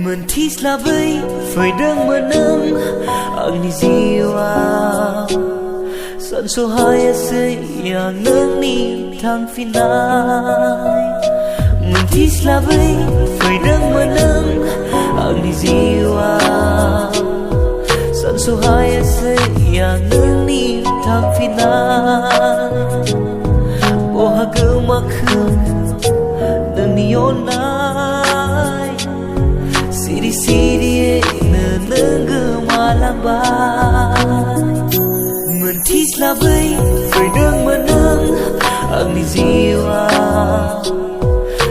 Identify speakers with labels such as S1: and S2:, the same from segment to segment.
S1: Mentislah bayi faedang menang Agni jiwa San sohaya sayang neni thang finai Mentislah bayi faedang menang Agni jiwa San sohaya sayang neni thang finai Bohaga makhum neni onai Siri-siri nenenggemalambay Mentislah bayi faedang menang Agni jiwa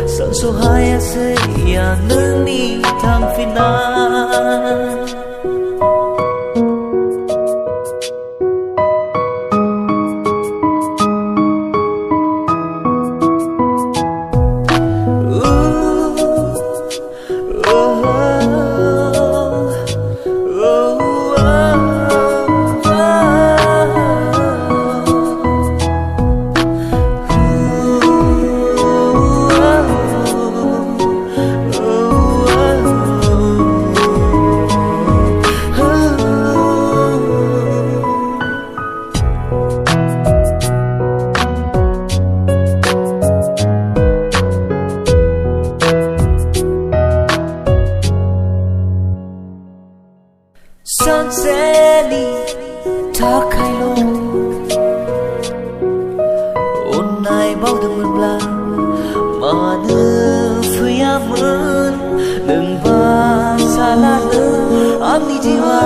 S1: Sang sohaya sayang neni thang finai San seli takai lo Onai bau demen bla Mana fuyamen Neng ba salah ne Agni jiwa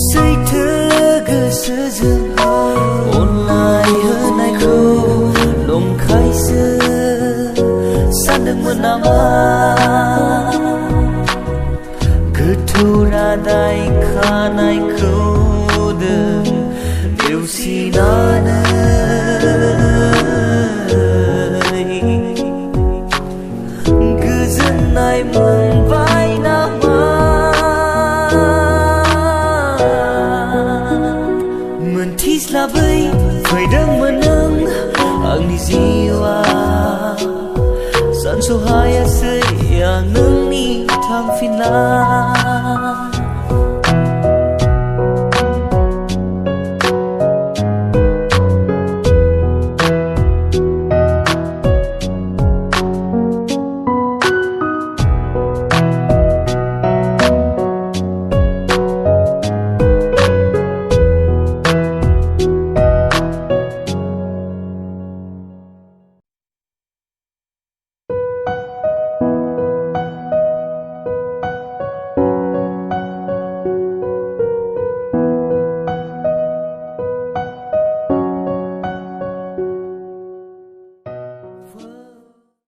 S1: Seite gesejeng Onai henai ko Nongkai se Sandeng menama Keturadai kanai kudeng Điều sinanai Gezenai membai nama Mentislah bayi faedang menang Agni jiwa San sohaya sayang neni thang finai